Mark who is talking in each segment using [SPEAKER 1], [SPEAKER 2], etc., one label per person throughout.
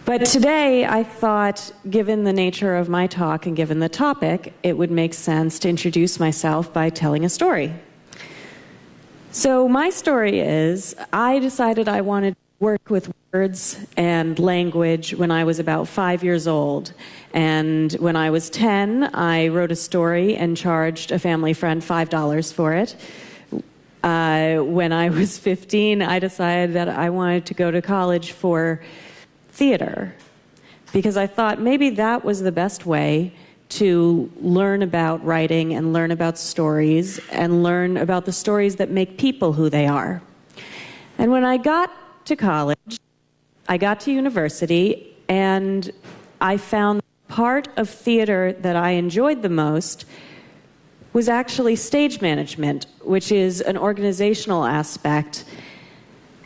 [SPEAKER 1] But today, I thought, given the nature of my talk and given the topic, it would make sense to introduce myself by telling a story. So my story is, I decided I wanted to work with words and language when I was about 5 years old. And when I was 10, I wrote a story and charged a family friend $5 for it. When I was 15, I decided that I wanted to go to college for theater, because I thought maybe that was the best way to learn about writing and learn about stories and learn about the stories that make people who they are. And when I got to college, I got to university, and I found part of theater that I enjoyed the most was actually stage management, which is an organizational aspect.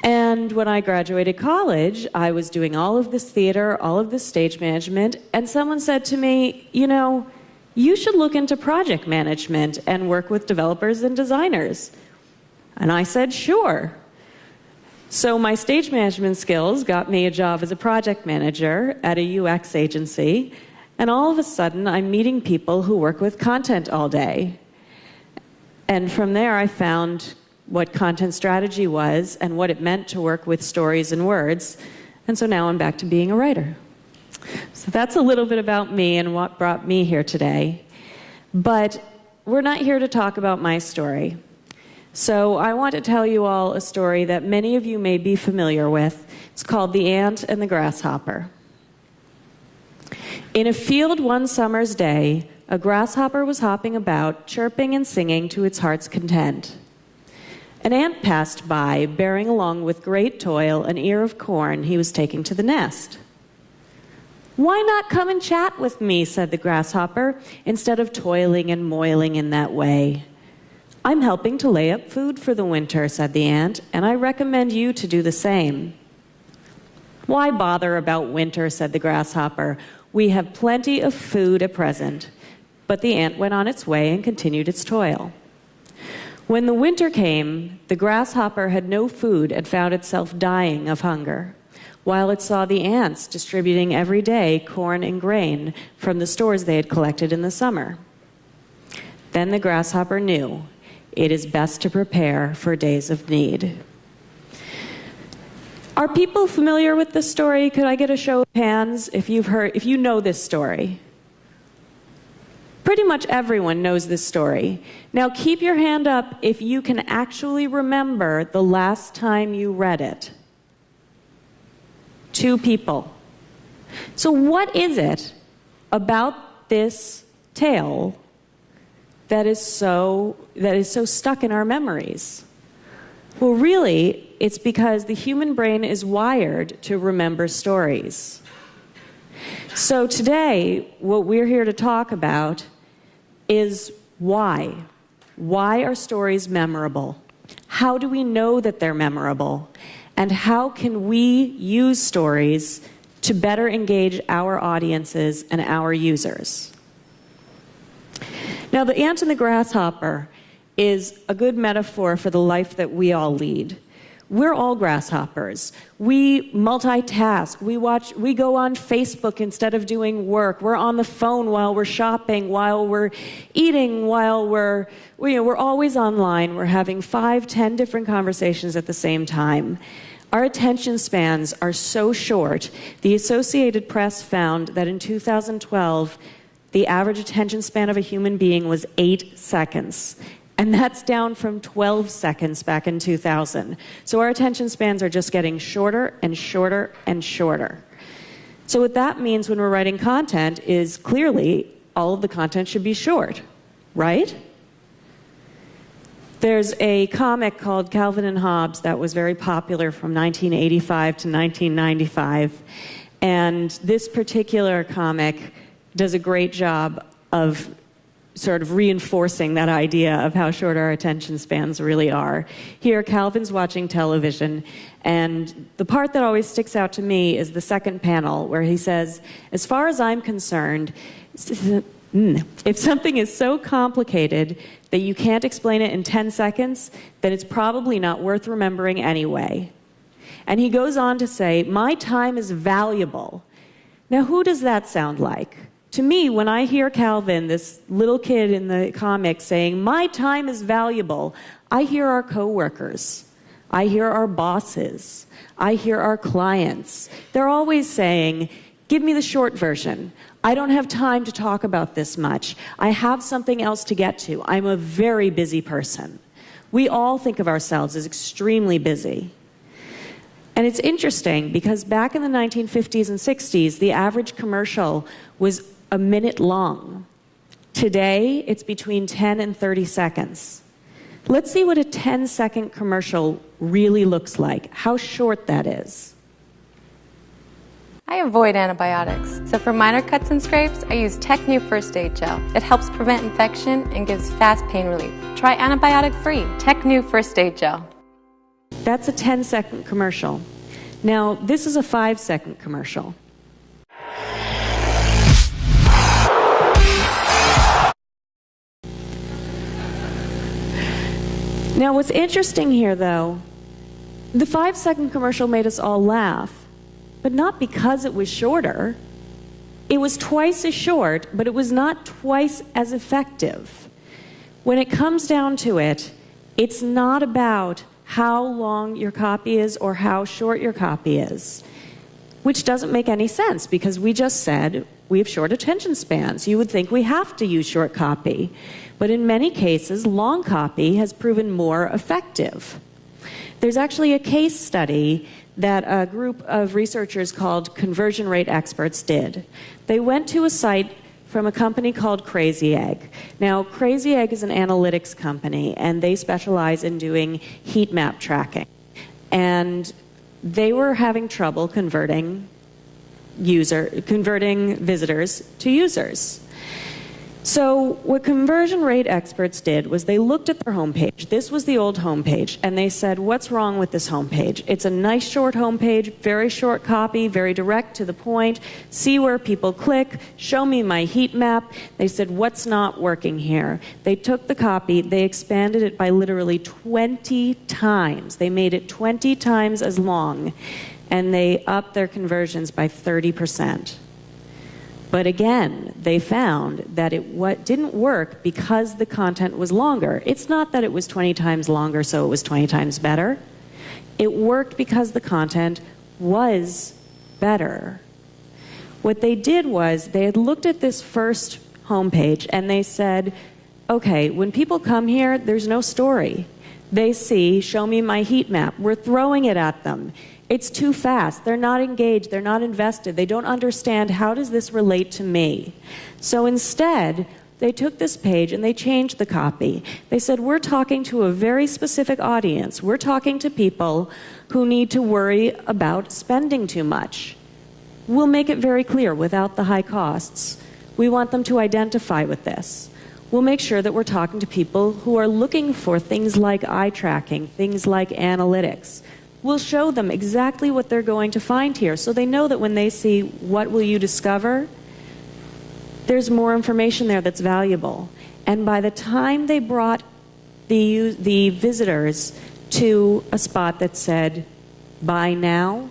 [SPEAKER 1] And when I graduated college, I was doing all of this theater, all of this stage management, and someone said to me, you know, you should look into project management and work with developers and designers. And I said, sure. So my stage management skills got me a job as a project manager at a UX agency, and all of a sudden I'm meeting people who work with content all day. And from there I found what content strategy was and what it meant to work with stories and words. And so now I'm back to being a writer. So that's a little bit about me and what brought me here today. But we're not here to talk about my story. So I want to tell you all a story that many of you may be familiar with. It's called The Ant and the Grasshopper. In a field one summer's day, a grasshopper was hopping about, chirping and singing to its heart's content. An ant passed by, bearing along with great toil an ear of corn he was taking to the nest. "Why not come and chat with me," said the grasshopper, "instead of toiling and moiling in that way?" "I'm helping to lay up food for the winter," said the ant, "and I recommend you to do the same." "Why bother about winter," said the grasshopper. "We have plenty of food at present." But the ant went on its way and continued its toil. When the winter came, the grasshopper had no food and found itself dying of hunger, while it saw the ants distributing every day corn and grain from the stores they had collected in the summer. Then the grasshopper knew it is best to prepare for days of need. Are people familiar with this story? Could I get a show of hands if you know this story? Pretty much everyone knows this story. Now keep your hand up if you can actually remember the last time you read it. 2 people. So what is it about this tale that is so stuck in our memories? Well, really, it's because the human brain is wired to remember stories. So today, what we're here to talk about is why. Why are stories memorable? How do we know that they're memorable? And how can we use stories to better engage our audiences and our users? Now, the ant and the grasshopper is a good metaphor for the life that we all lead. We're all grasshoppers. We multitask. We go on Facebook instead of doing work. We're on the phone while we're shopping, while we're eating, while we're always online. We're having 5, 10 different conversations at the same time. Our attention spans are so short. The Associated Press found that in 2012, the average attention span of a human being was 8 seconds. And that's down from 12 seconds back in 2000. So our attention spans are just getting shorter and shorter and shorter. So what that means when we're writing content is clearly all of the content should be short, right? There's a comic called Calvin and Hobbes that was very popular from 1985 to 1995. And this particular comic does a great job of sort of reinforcing that idea of how short our attention spans really are. Here, Calvin's watching television, and the part that always sticks out to me is the second panel, where he says, "As far as I'm concerned, if something is so complicated that you can't explain it in 10 seconds, then it's probably not worth remembering anyway." And he goes on to say, "My time is valuable, Now, who does that sound like? To me, when I hear Calvin, this little kid in the comic, saying, "My time is valuable," I hear our coworkers. I hear our bosses. I hear our clients. They're always saying, "Give me the short version. I don't have time to talk about this much. I have something else to get to. I'm a very busy person." We all think of ourselves as extremely busy. And it's interesting because back in the 1950s and 60s, the average commercial was a minute long. Today, it's between 10 and 30 seconds. Let's see what a 10-second commercial really looks like, how short that is.
[SPEAKER 2] I avoid antibiotics, so for minor cuts and scrapes, I use Tech-New First Aid Gel. It helps prevent infection and gives fast pain relief. Try antibiotic-free Tech-New First Aid Gel.
[SPEAKER 1] That's a 10-second commercial. Now, this is a 5-second commercial. Now, what's interesting here, though, the 5-second commercial made us all laugh, but not because it was shorter. It was twice as short, but it was not twice as effective. When it comes down to it, it's not about how long your copy is or how short your copy is, which doesn't make any sense because we just said we have short attention spans. You would think we have to use short copy. But in many cases, long copy has proven more effective. There's actually a case study that a group of researchers called conversion rate experts did. They went to a site from a company called Crazy Egg. Now, Crazy Egg is an analytics company, and they specialize in doing heat map tracking. And they were having trouble converting visitors to users. So what conversion rate experts did was they looked at their homepage. This was the old homepage, and they said, "What's wrong with this homepage? It's a nice short homepage, very short copy, very direct to the point. See where people click, show me my heat map." They said, "What's not working here?" They took the copy, they expanded it by literally 20 times. They made it 20 times as long, and they upped their conversions by 30%. But again, they found that it didn't work because the content was longer. It's not that it was 20 times longer, so it was 20 times better. It worked because the content was better. What they did was they had looked at this first homepage and they said, okay, when people come here, there's no story. They see, "Show me my heat map." We're throwing it at them. It's too fast. They're not engaged. They're not invested. They don't understand, how does this relate to me? So instead, they took this page and they changed the copy. They said, we're talking to a very specific audience. We're talking to people who need to worry about spending too much. We'll make it very clear without the high costs. We want them to identify with this. We'll make sure that we're talking to people who are looking for things like eye tracking, things like analytics. We'll show them exactly what they're going to find here so they know that when they see "What will you discover?" there's more information there that's valuable. And by the time they brought the visitors to a spot that said "Buy now,"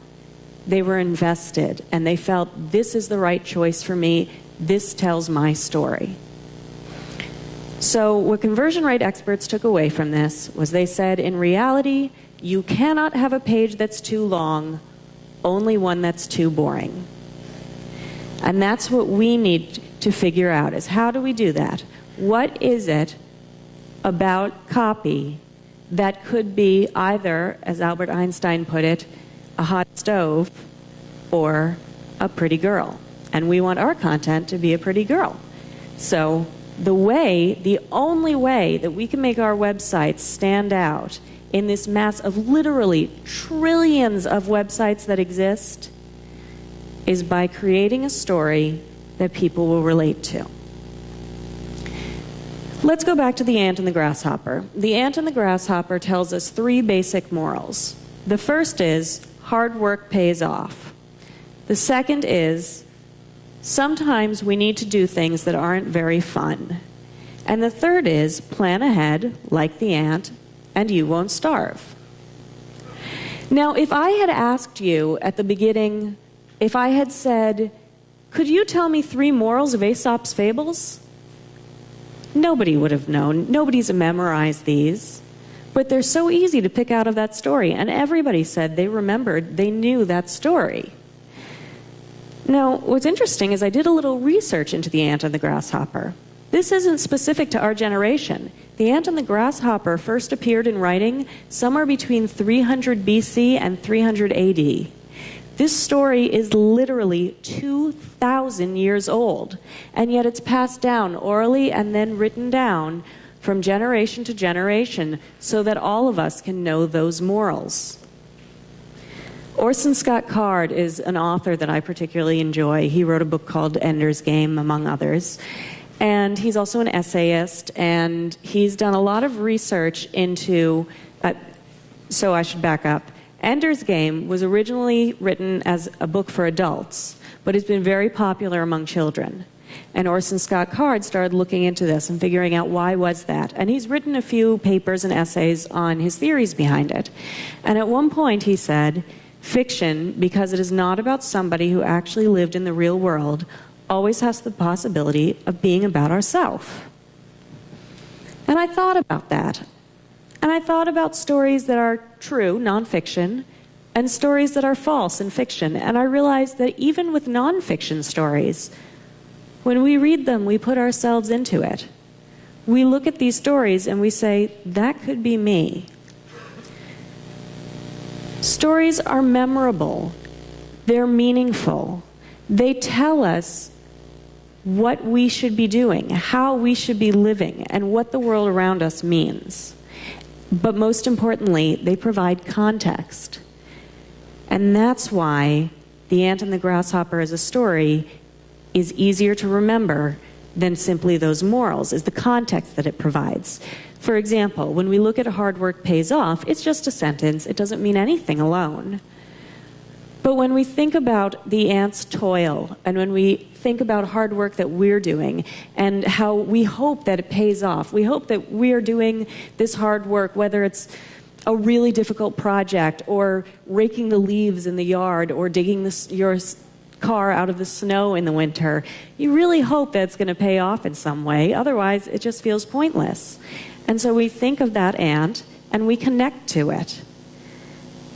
[SPEAKER 1] they were invested and they felt, this is the right choice for me. This tells my story. So what conversion rate experts took away from this was they said, in reality, you cannot have a page that's too long, only one that's too boring. And that's what we need to figure out, is how do we do that? What is it about copy that could be either, as Albert Einstein put it, a hot stove or a pretty girl? And we want our content to be a pretty girl. So the only way that we can make our websites stand out in this mass of literally trillions of websites that exist is by creating a story that people will relate to. Let's go back to the ant and the grasshopper. The ant and the grasshopper tells us 3 basic morals. The first is, hard work pays off. The second is, sometimes we need to do things that aren't very fun. And the third is, plan ahead, like the ant, and you won't starve. Now, if I had asked you at the beginning, if I had said, Could you tell me 3 morals of Aesop's fables? Nobody would have known. Nobody's memorized these. But they're so easy to pick out of that story, and everybody said they remembered, they knew that story. Now, what's interesting is I did a little research into the ant and the grasshopper. This isn't specific to our generation. The ant and the grasshopper first appeared in writing somewhere between 300 BC and 300 AD. This story is literally 2,000 years old, and yet it's passed down orally and then written down from generation to generation so that all of us can know those morals. Orson Scott Card is an author that I particularly enjoy. He wrote a book called Ender's Game, among others. And he's also an essayist, and he's done a lot of research into, so I should back up. Ender's Game was originally written as a book for adults, but it's been very popular among children. And Orson Scott Card started looking into this and figuring out why was that. And he's written a few papers and essays on his theories behind it. And at one point he said, fiction, because it is not about somebody who actually lived in the real world, always has the possibility of being about ourselves. And I thought about that. And I thought about stories that are true, nonfiction, and stories that are false in fiction. And I realized that even with nonfiction stories, when we read them, we put ourselves into it. We look at these stories and we say, that could be me. Stories are memorable. They're meaningful. They tell us what we should be doing, how we should be living, and what the world around us means. But most importantly, they provide context. And that's why The Ant and the Grasshopper as a story is easier to remember than simply those morals, is the context that it provides. For example, when we look at hard work pays off, it's just a sentence. It doesn't mean anything alone. But when we think about the ant's toil, and when we think about hard work that we're doing, and how we hope that it pays off, we hope that we're doing this hard work, whether it's a really difficult project, or raking the leaves in the yard, or digging your car out of the snow in the winter, you really hope that it's going to pay off in some way. Otherwise, it just feels pointless. And so we think of that ant, and we connect to it.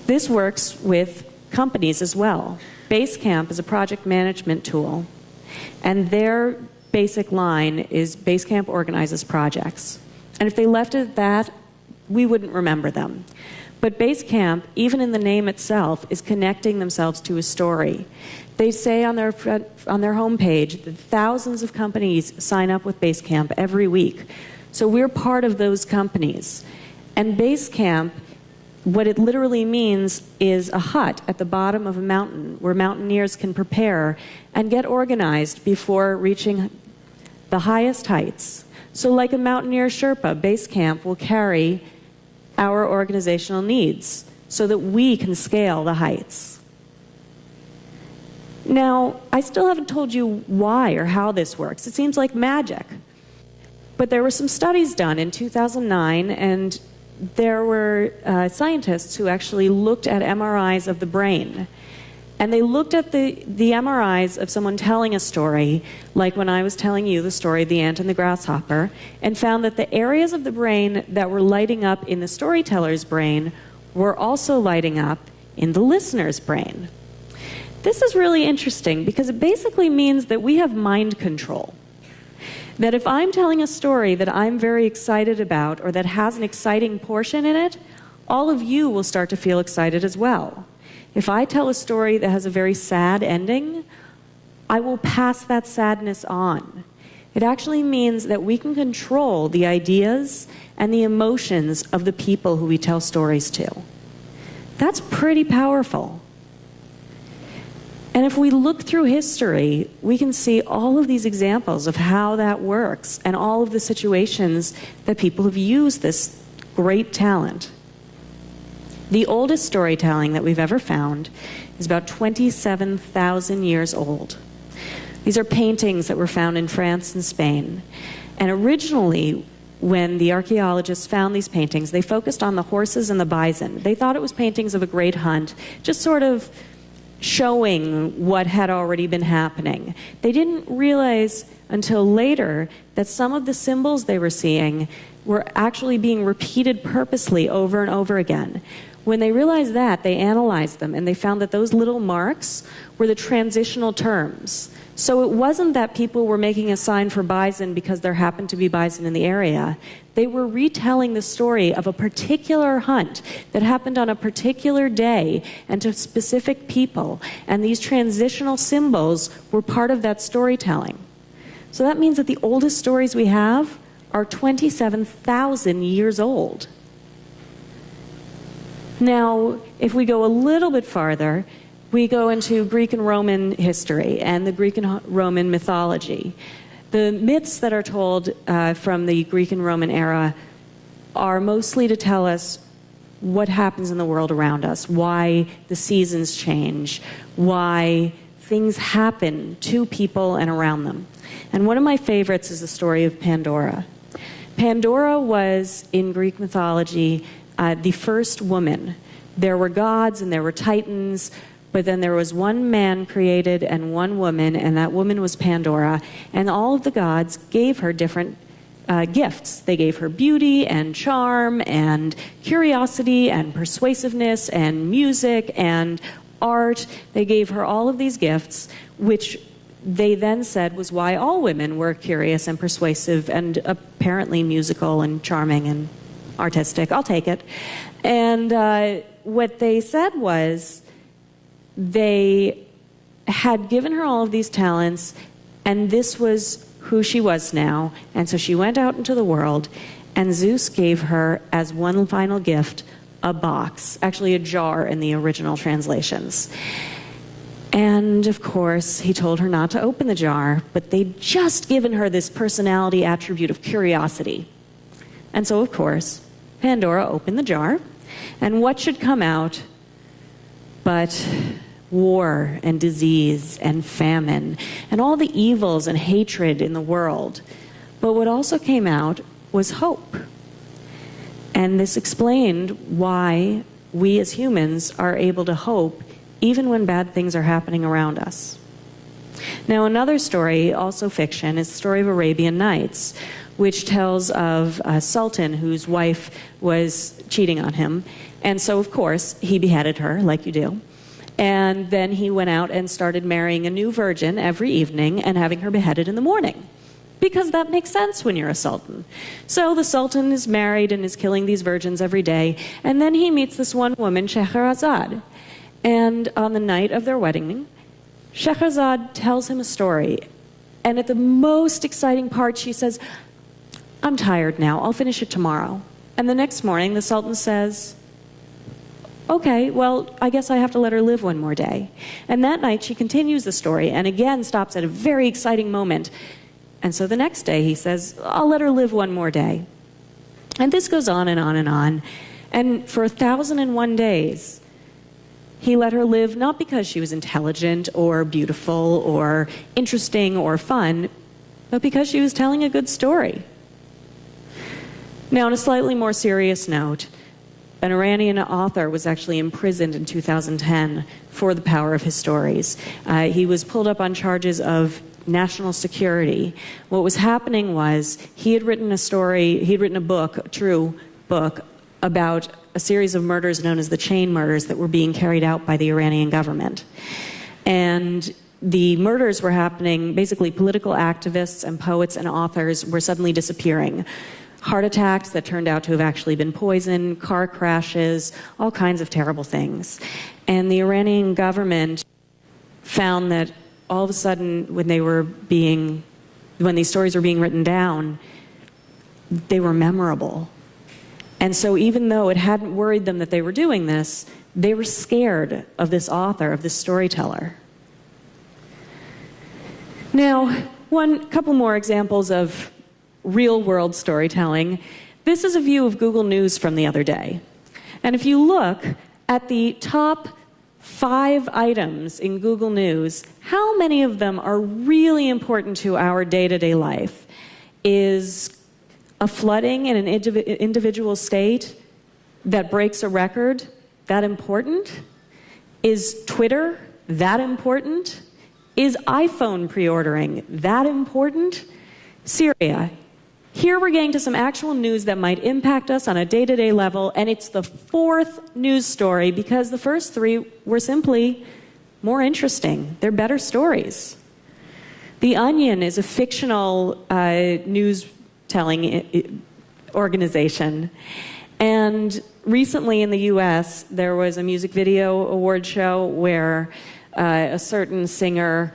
[SPEAKER 1] This works with companies as well. Basecamp is a project management tool, and their basic line is Basecamp organizes projects. And if they left it at that, we wouldn't remember them. But Basecamp, even in the name itself, is connecting themselves to a story. They say on their homepage that thousands of companies sign up with Basecamp every week. So we're part of those companies. And Basecamp, what it literally means is a hut at the bottom of a mountain where mountaineers can prepare and get organized before reaching the highest heights. So like a mountaineer Sherpa, Basecamp will carry our organizational needs so that we can scale the heights. Now, I still haven't told you why or how this works. It seems like magic. But there were some studies done in 2009, and there were scientists who actually looked at MRIs of the brain. And they looked at the MRIs of someone telling a story, like when I was telling you the story of the ant and the grasshopper, and found that the areas of the brain that were lighting up in the storyteller's brain were also lighting up in the listener's brain. This is really interesting because it basically means that we have mind control. That if I'm telling a story that I'm very excited about or that has an exciting portion in it, all of you will start to feel excited as well. If I tell a story that has a very sad ending, I will pass that sadness on. It actually means that we can control the ideas and the emotions of the people who we tell stories to. That's pretty powerful. And if we look through history, we can see all of these examples of how that works and all of the situations that people have used this great talent. The oldest storytelling that we've ever found is about 27,000 years old. These are paintings that were found in France and Spain. And originally, when the archaeologists found these paintings, they focused on the horses and the bison. They thought it was paintings of a great hunt, just sort of showing what had already been happening. They didn't realize until later that some of the symbols they were seeing were actually being repeated purposely over and over again. When they realized that, they analyzed them, and they found that those little marks were the transitional terms. So it wasn't that people were making a sign for bison because there happened to be bison in the area. They were retelling the story of a particular hunt that happened on a particular day and to specific people. And these transitional symbols were part of that storytelling. So that means that the oldest stories we have are 27,000 years old. Now, if we go a little bit farther, we go into Greek and Roman history and the Greek and Roman mythology. The myths that are told from the Greek and Roman era are mostly to tell us what happens in the world around us, why the seasons change, why things happen to people and around them. And one of my favorites is the story of Pandora. Pandora was, in Greek mythology, the first woman. There were gods and there were titans, but then there was one man created and one woman, and that woman was Pandora. And all of the gods gave her different gifts. They gave her beauty and charm and curiosity and persuasiveness and music and art. They gave her all of these gifts, which they then said was why all women were curious and persuasive and apparently musical and charming and artistic. I'll take it. And what they said was they had given her all of these talents, and this was who she was now. And so she went out into the world, and Zeus gave her, as one final gift, a box, actually a jar in the original translations. And of course, he told her not to open the jar, but they'd just given her this personality attribute of curiosity. And so, of course, Pandora opened the jar, and what should come out but war and disease and famine and all the evils and hatred in the world. But what also came out was hope. And this explained why we as humans are able to hope even when bad things are happening around us. Now, another story, also fiction, is the story of Arabian Nights, which tells of a sultan whose wife was cheating on him. And so, of course, he beheaded her, like you do. And then he went out and started marrying a new virgin every evening and having her beheaded in the morning. Because that makes sense when you're a sultan. So the sultan is married and is killing these virgins every day. And then he meets this one woman, Scheherazade. And on the night of their wedding, Scheherazade tells him a story. And at the most exciting part, she says, "I'm tired now. I'll finish it tomorrow." And the next morning, the sultan says, "Okay, well, I guess I have to let her live one more day." And that night, she continues the story and again stops at a very exciting moment. And so the next day, he says, "I'll let her live one more day." And this goes on and on and on. And for 1,001 days, he let her live not because she was intelligent or beautiful or interesting or fun, but because she was telling a good story. Now, on a slightly more serious note, an Iranian author was actually imprisoned in 2010 for the power of his stories. He was pulled up on charges of national security. What was happening was he had written a book, a true book, about a series of murders known as the chain murders that were being carried out by the Iranian government. And the murders were happening, basically political activists and poets and authors were suddenly disappearing. Heart attacks that turned out to have actually been poison, car crashes, all kinds of terrible things. And the Iranian government found that all of a sudden, when these stories were being written down, they were memorable. And so even though it hadn't worried them that they were doing this, they were scared of this author, of this storyteller. Now, couple more examples of real-world storytelling. This is a view of Google News from the other day. And if you look at the top 5 items in Google News, how many of them are really important to our day-to-day life? Is a flooding in an individual state that breaks a record that important? Is Twitter that important? Is iPhone pre-ordering that important? Syria. Here we're getting to some actual news that might impact us on a day-to-day level, and it's the fourth news story because the first three were simply more interesting. They're better stories. The Onion is a fictional news-telling organization, and recently in the US, there was a music video award show where a certain singer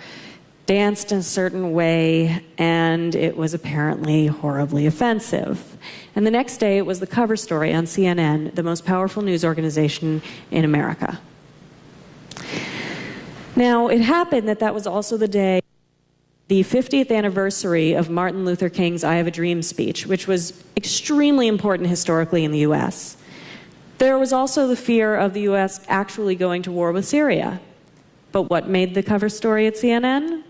[SPEAKER 1] danced in a certain way, and it was apparently horribly offensive. And the next day, it was the cover story on CNN, the most powerful news organization in America. Now, it happened that that was also the day, the 50th anniversary of Martin Luther King's I Have a Dream speech, which was extremely important historically in the US. There was also the fear of the US actually going to war with Syria. But what made the cover story at CNN?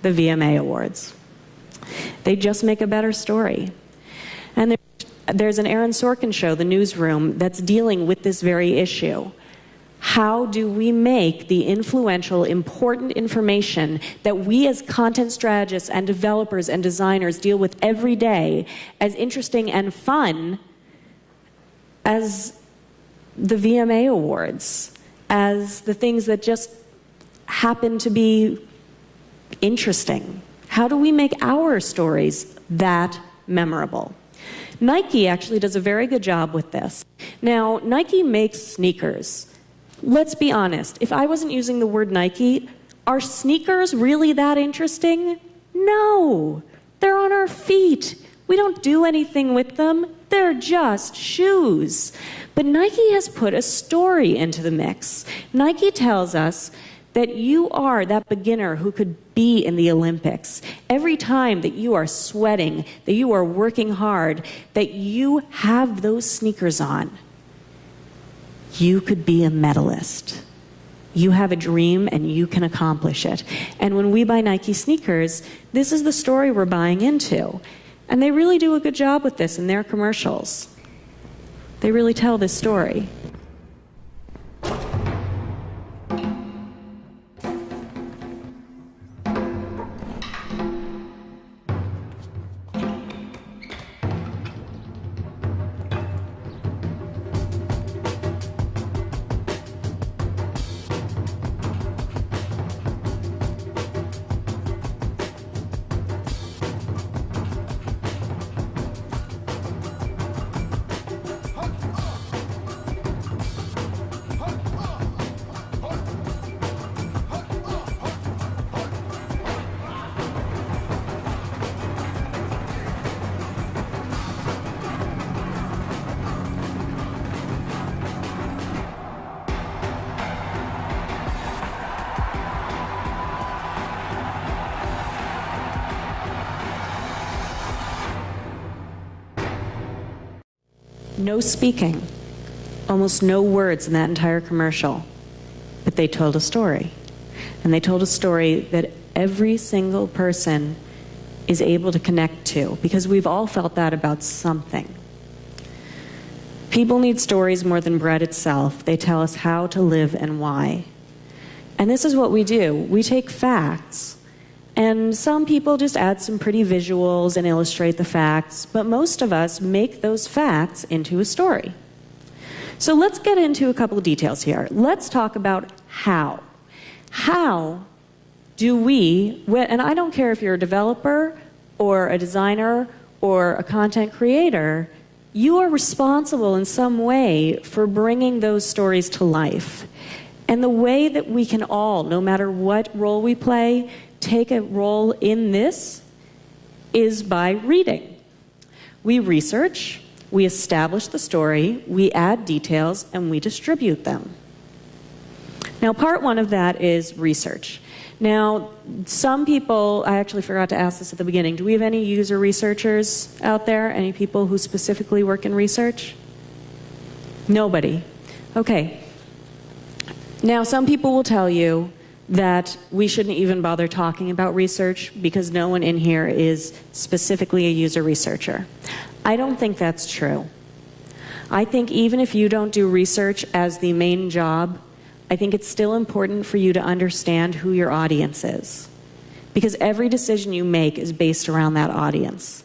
[SPEAKER 1] The VMA Awards. They just make a better story. And there's an Aaron Sorkin show, The Newsroom, that's dealing with this very issue. How do we make the influential, important information that we as content strategists and developers and designers deal with every day as interesting and fun as the VMA Awards, as the things that just happen to be interesting? How do we make our stories that memorable? Nike actually does a very good job with this. Now, Nike makes sneakers. Let's be honest, if I wasn't using the word Nike, are sneakers really that interesting? No, they're on our feet. We don't do anything with them. They're just shoes. But Nike has put a story into the mix. Nike tells us that you are that beginner who could be in the Olympics. Every time that you are sweating, that you are working hard, that you have those sneakers on, you could be a medalist. You have a dream and you can accomplish it. And when we buy Nike sneakers, this is the story we're buying into. And they really do a good job with this in their commercials. They really tell this story. No speaking, almost no words in that entire commercial, but they told a story. And they told a story that every single person is able to connect to, because we've all felt that about something. People need stories more than bread itself. They tell us how to live and why. And this is what we do. We take facts, and some people just add some pretty visuals and illustrate the facts, but most of us make those facts into a story. So let's get into a couple of details here. Let's talk about how. How do we, and I don't care if you're a developer or a designer or a content creator, you are responsible in some way for bringing those stories to life. And the way that we can all, no matter what role we play, take a role in this is by reading. We research, we establish the story, we add details, and we distribute them. Now, part one of that is research. Now, some people, I actually forgot to ask this at the beginning, do we have any user researchers out there? Any people who specifically work in research? Nobody. Okay. Now, some people will tell you that we shouldn't even bother talking about research because no one in here is specifically a user researcher. I don't think that's true. I think even if you don't do research as the main job, I think it's still important for you to understand who your audience is, because every decision you make is based around that audience.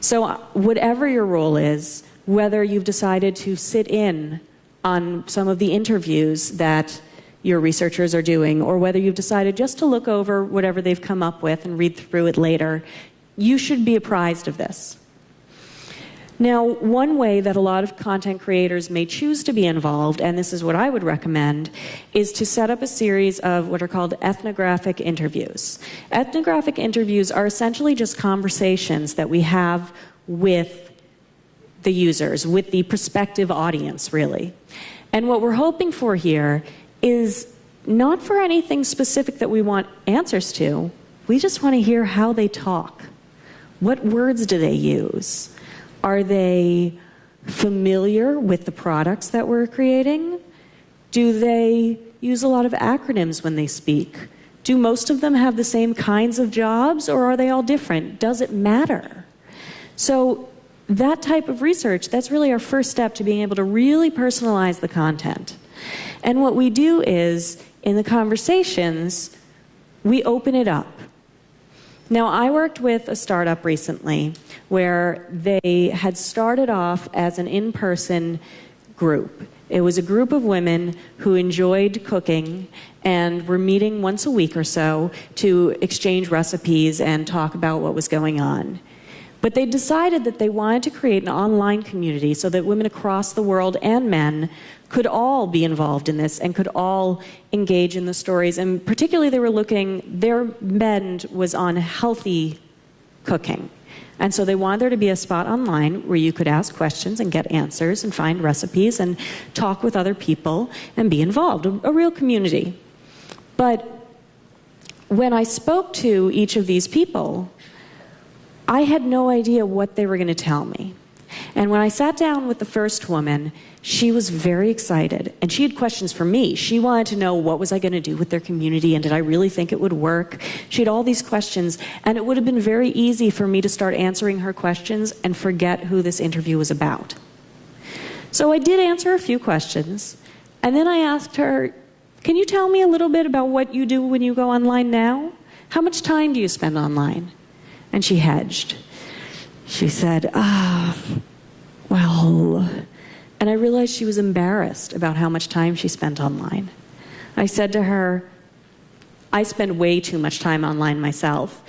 [SPEAKER 1] So whatever your role is, whether you've decided to sit in on some of the interviews that your researchers are doing, or whether you've decided just to look over whatever they've come up with and read through it later, you should be apprised of this. Now, one way that a lot of content creators may choose to be involved, and this is what I would recommend, is to set up a series of what are called ethnographic interviews. Ethnographic interviews are essentially just conversations that we have with the users, with the prospective audience, really. And what we're hoping for here is not for anything specific that we want answers to. We just want to hear how they talk. What words do they use? Are they familiar with the products that we're creating? Do they use a lot of acronyms when they speak? Do most of them have the same kinds of jobs, or are they all different? Does it matter? So that type of research, that's really our first step to being able to really personalize the content. And what we do is, in the conversations, we open it up. Now, I worked with a startup recently where they had started off as an in-person group. It was a group of women who enjoyed cooking and were meeting once a week or so to exchange recipes and talk about what was going on. But they decided that they wanted to create an online community so that women across the world and men could all be involved in this and could all engage in the stories. And particularly they were looking, their bend was on healthy cooking. And so they wanted there to be a spot online where you could ask questions and get answers and find recipes and talk with other people and be involved, a real community. But when I spoke to each of these people, I had no idea what they were going to tell me. And when I sat down with the first woman, she was very excited. And she had questions for me. She wanted to know, what was I going to do with their community, and did I really think it would work? She had all these questions, and it would have been very easy for me to start answering her questions and forget who this interview was about. So I did answer a few questions, and then I asked her, can you tell me a little bit about what you do when you go online now? How much time do you spend online? And she hedged. She said, well, and I realized she was embarrassed about how much time she spent online. I said to her, I spend way too much time online myself.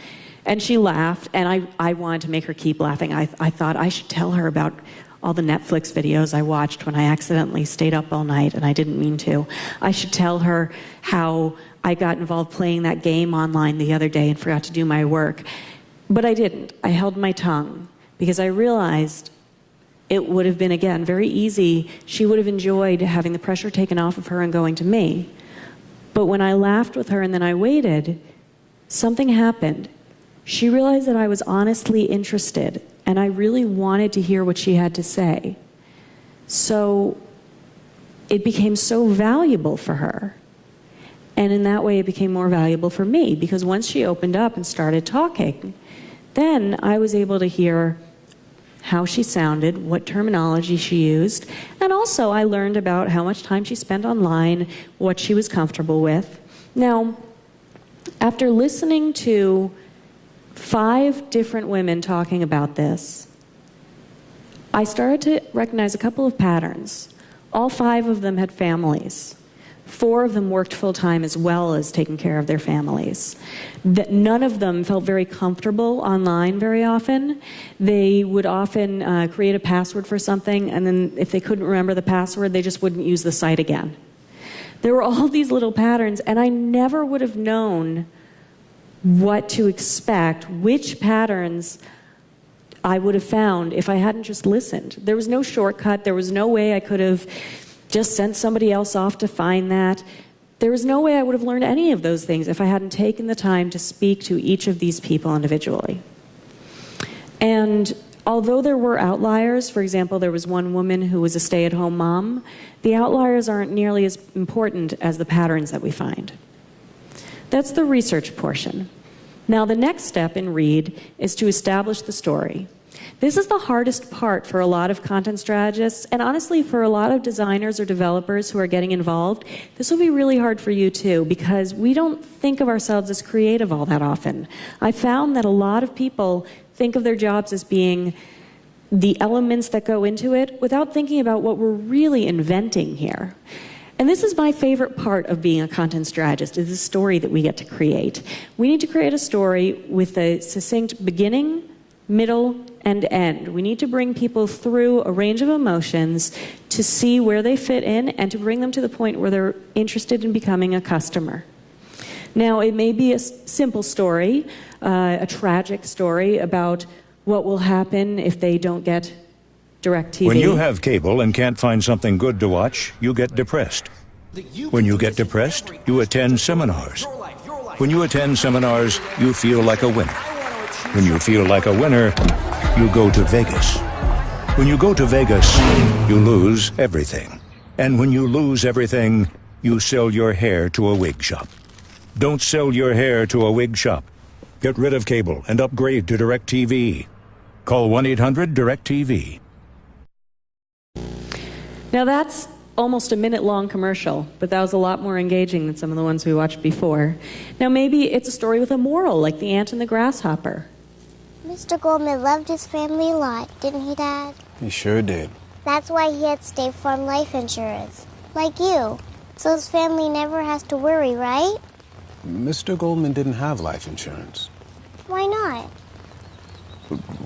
[SPEAKER 1] And she laughed, and I wanted to make her keep laughing. I thought I should tell her about all the Netflix videos I watched when I accidentally stayed up all night, and I didn't mean to. I should tell her how I got involved playing that game online the other day and forgot to do my work. But I didn't. I held my tongue because I realized it would have been, again, very easy. She would have enjoyed having the pressure taken off of her and going to me. But when I laughed with her and then I waited, something happened. She realized that I was honestly interested, and I really wanted to hear what she had to say. So it became so valuable for her. And in that way, it became more valuable for me, because once she opened up and started talking, then I was able to hear how she sounded, what terminology she used, and also I learned about how much time she spent online, what she was comfortable with. Now, after listening to 5 different women talking about this, I started to recognize a couple of patterns. All 5 of them had families. 4 of them worked full-time as well as taking care of their families. None of them felt very comfortable online very often. They would often create a password for something, and then if they couldn't remember the password, they just wouldn't use the site again. There were all these little patterns, and I never would have known what to expect, which patterns I would have found if I hadn't just listened. There was no shortcut. There was no way I could have just sent somebody else off to find that. There was no way I would have learned any of those things if I hadn't taken the time to speak to each of these people individually. And although there were outliers, for example, there was one woman who was a stay-at-home mom, the outliers aren't nearly as important as the patterns that we find. That's the research portion. Now, the next step in READ is to establish the story. This is the hardest part for a lot of content strategists, and honestly for a lot of designers or developers who are getting involved. This will be really hard for you too, because we don't think of ourselves as creative all that often. I found that a lot of people think of their jobs as being the elements that go into it without thinking about what we're really inventing here. And this is my favorite part of being a content strategist, is the story that we get to create. We need to create a story with a succinct beginning, middle, and end. We need to bring people through a range of emotions to see where they fit in and to bring them to the point where they're interested in becoming a customer. Now, it may be a simple story, a tragic story about what will happen if they don't get DirecTV.
[SPEAKER 3] When you have cable and can't find something good to watch, you get depressed. When you get depressed, you attend seminars. When you attend seminars, you feel like a winner. When you feel like a winner, you go to Vegas. When you go to Vegas, you lose everything. And when you lose everything, you sell your hair to a wig shop. Don't sell your hair to a wig shop. Get rid of cable and upgrade to DirecTV. Call 1-800-DirecTV.
[SPEAKER 1] Now that's almost a minute-long commercial, but that was a lot more engaging than some of the ones we watched before. Now maybe it's a story with a moral, like The Ant and the Grasshopper.
[SPEAKER 4] Mr. Goldman loved his family a lot, didn't he, Dad?
[SPEAKER 5] He sure did.
[SPEAKER 4] That's why he had State Farm life insurance, like you. So his family never has to worry, right?
[SPEAKER 5] Mr. Goldman didn't have life insurance.
[SPEAKER 4] Why not?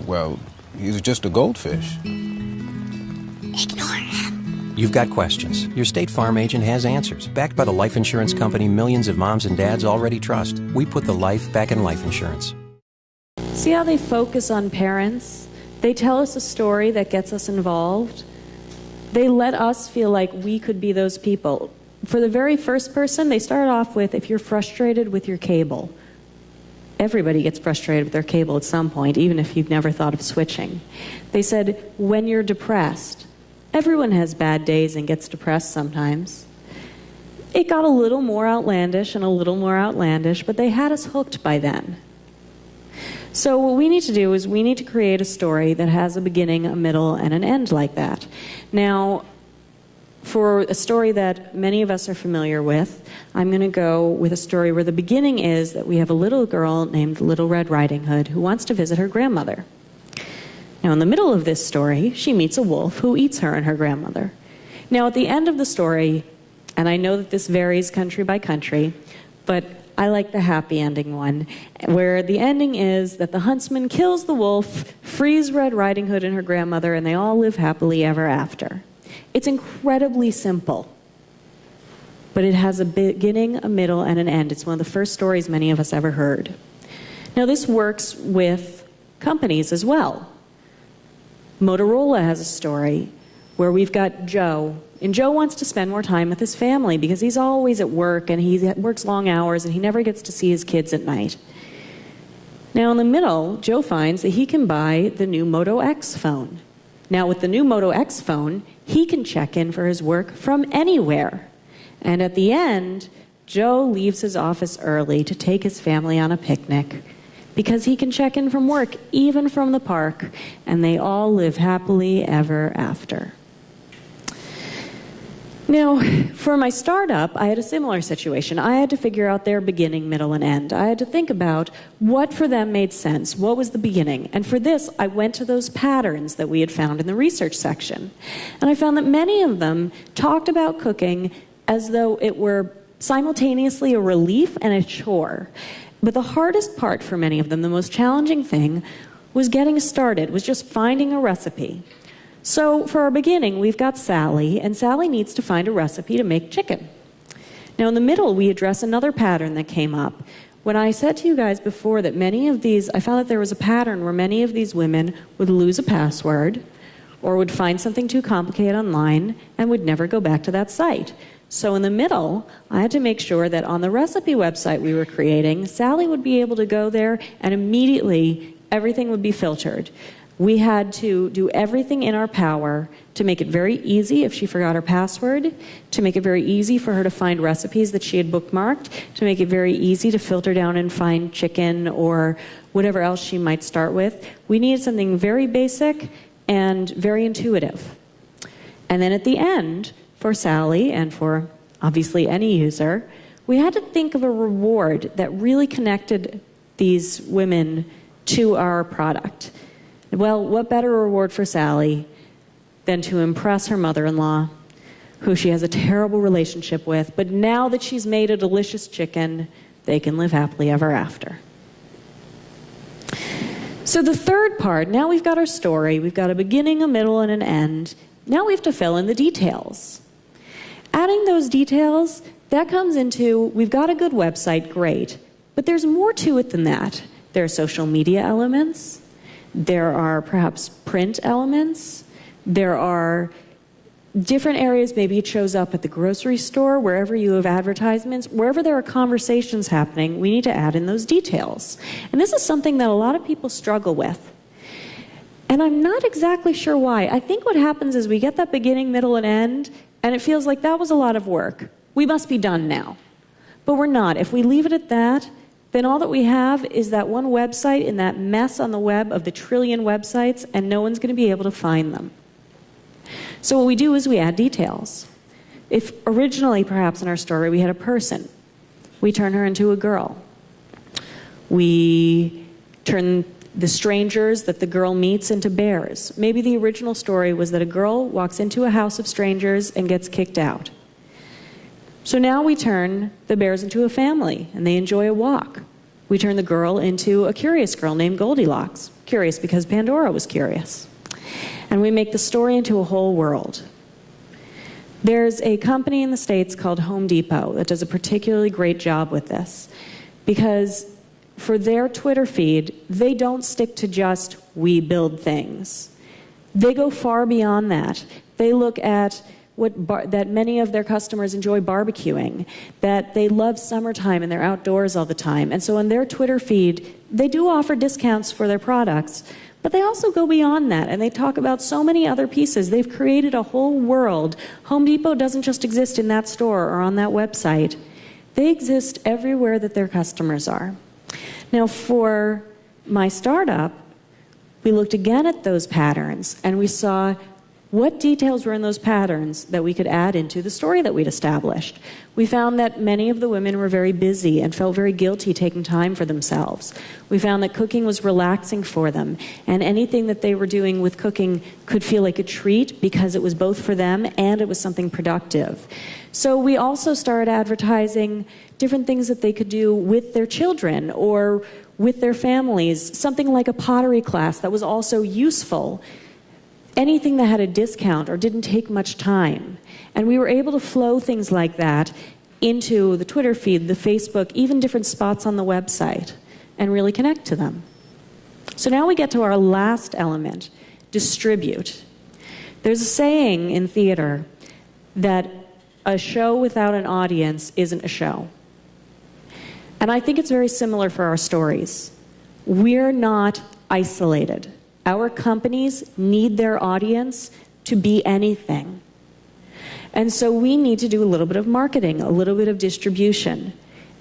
[SPEAKER 5] Well, he's just a goldfish.
[SPEAKER 4] Ignore him.
[SPEAKER 6] You've got questions. Your State Farm agent has answers. Backed by the life insurance company millions of moms and dads already trust. We put the life back in life insurance.
[SPEAKER 1] See how they focus on parents? They tell us a story that gets us involved. They let us feel like we could be those people. For the very first person, they start off with, if you're frustrated with your cable. Everybody gets frustrated with their cable at some point, even if you've never thought of switching. They said, when you're depressed. Everyone has bad days and gets depressed sometimes. It got a little more outlandish and a little more outlandish, but they had us hooked by then. So what we need to do is we need to create a story that has a beginning, a middle, and an end like that. Now, for a story that many of us are familiar with, I'm going to go with a story where the beginning is that we have a little girl named Little Red Riding Hood who wants to visit her grandmother. Now, in the middle of this story, she meets a wolf who eats her and her grandmother. Now, at the end of the story, and I know that this varies country by country, but I like the happy ending one, where the ending is that the huntsman kills the wolf, frees Red Riding Hood and her grandmother, and they all live happily ever after. It's incredibly simple, but it has a beginning, a middle, and an end. It's one of the first stories many of us ever heard. Now, this works with companies as well. Motorola has a story where we've got Joe, and Joe wants to spend more time with his family because he's always at work and he works long hours and he never gets to see his kids at night. Now, in the middle, Joe finds that he can buy the new Moto X phone. Now, with the new Moto X phone, he can check in for his work from anywhere. And at the end, Joe leaves his office early to take his family on a picnic because he can check in from work, even from the park, and they all live happily ever after. Now, for my startup, I had a similar situation. I had to figure out their beginning, middle, and end. I had to think about what for them made sense. What was the beginning? And for this, I went to those patterns that we had found in the research section. And I found that many of them talked about cooking as though it were simultaneously a relief and a chore. But the hardest part for many of them, the most challenging thing, was getting started, was just finding a recipe. So for our beginning, we've got Sally, and Sally needs to find a recipe to make chicken. Now in the middle, we address another pattern that came up. When I said to you guys before that many of these, I found that there was a pattern where many of these women would lose a password or would find something too complicated online and would never go back to that site. So in the middle, I had to make sure that on the recipe website we were creating, Sally would be able to go there and immediately everything would be filtered. We had to do everything in our power to make it very easy if she forgot her password, to make it very easy for her to find recipes that she had bookmarked, to make it very easy to filter down and find chicken or whatever else she might start with. We needed something very basic and very intuitive. And then at the end, for Sally and for obviously any user, we had to think of a reward that really connected these women to our product. Well, what better reward for Sally than to impress her mother-in-law, who she has a terrible relationship with, but now that she's made a delicious chicken, they can live happily ever after. So the third part, now we've got our story, we've got a beginning, a middle, and an end. Now we have to fill in the details. Adding those details, that comes into, we've got a good website, great, but there's more to it than that. There are social media elements, there are perhaps print elements, there are different areas, maybe it shows up at the grocery store, wherever you have advertisements, wherever there are conversations happening, we need to add in those details. And this is something that a lot of people struggle with. And I'm not exactly sure why. I think what happens is we get that beginning, middle, and end, and it feels like that was a lot of work. We must be done now. But we're not. If we leave it at that, then all that we have is that one website in that mess on the web of the trillion websites, and no one's going to be able to find them. So what we do is we add details. If originally, perhaps in our story, we had a person, we turn her into a girl. We turn the strangers that the girl meets into bears. Maybe the original story was that a girl walks into a house of strangers and gets kicked out. So now we turn the bears into a family, and they enjoy a walk. We turn the girl into a curious girl named Goldilocks. Curious because Pandora was curious. And we make the story into a whole world. There's a company in the States called Home Depot that does a particularly great job with this, because for their Twitter feed, they don't stick to just, we build things. They go far beyond that. They look at that many of their customers enjoy barbecuing, that they love summertime and they're outdoors all the time. And so on their Twitter feed, they do offer discounts for their products, but they also go beyond that, and they talk about so many other pieces. They've created a whole world. Home Depot doesn't just exist in that store or on that website. They exist everywhere that their customers are. Now, for my startup, we looked again at those patterns, and we saw what details were in those patterns that we could add into the story that we'd established. We found that many of the women were very busy and felt very guilty taking time for themselves. We found that cooking was relaxing for them, and anything that they were doing with cooking could feel like a treat because it was both for them and it was something productive. So we also started advertising different things that they could do with their children or with their families, something like a pottery class that was also useful. Anything that had a discount or didn't take much time. And we were able to flow things like that into the Twitter feed, the Facebook, even different spots on the website, and really connect to them. So now we get to our last element, distribute. There's a saying in theater that a show without an audience isn't a show. And I think it's very similar for our stories. We're not isolated. Our companies need their audience to be anything. And so we need to do a little bit of marketing, a little bit of distribution.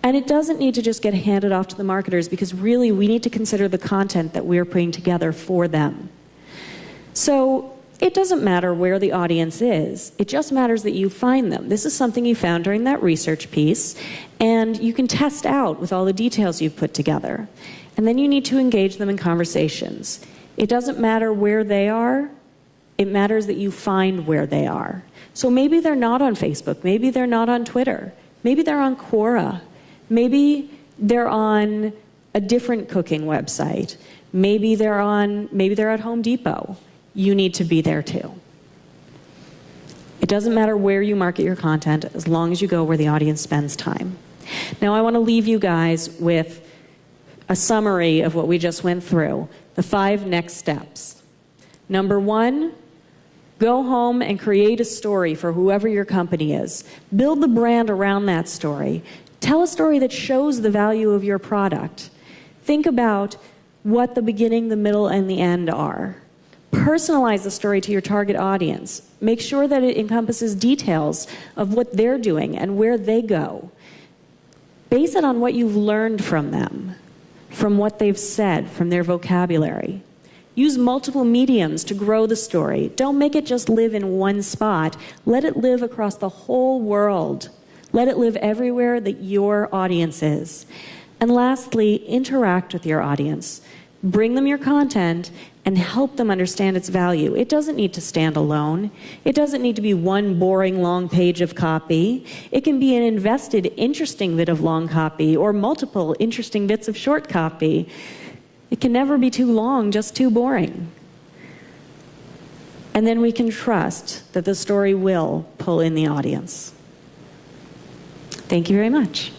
[SPEAKER 1] And it doesn't need to just get handed off to the marketers, because really we need to consider the content that we're putting together for them. So it doesn't matter where the audience is. It just matters that you find them. This is something you found during that research piece, and you can test out with all the details you've put together. And then you need to engage them in conversations. It doesn't matter where they are, it matters that you find where they are. So maybe they're not on Facebook, maybe they're not on Twitter, maybe they're on Quora, maybe they're on a different cooking website, maybe they're at Home Depot. You need to be there too. It doesn't matter where you market your content as long as you go where the audience spends time. Now I want to leave you guys with a summary of what we just went through. The 5 next steps. Number 1, go home and create a story for whoever your company is. Build the brand around that story. Tell a story that shows the value of your product. Think about what the beginning, the middle, and the end are. Personalize the story to your target audience. Make sure that it encompasses details of what they're doing and where they go. Base it on what you've learned from them, from what they've said, from their vocabulary. Use multiple mediums to grow the story. Don't make it just live in one spot. Let it live across the whole world. Let it live everywhere that your audience is. And lastly, interact with your audience. Bring them your content and help them understand its value. It doesn't need to stand alone. It doesn't need to be one boring long page of copy. It can be an invested, interesting bit of long copy or multiple interesting bits of short copy. It can never be too long, just too boring. And then we can trust that the story will pull in the audience. Thank you very much.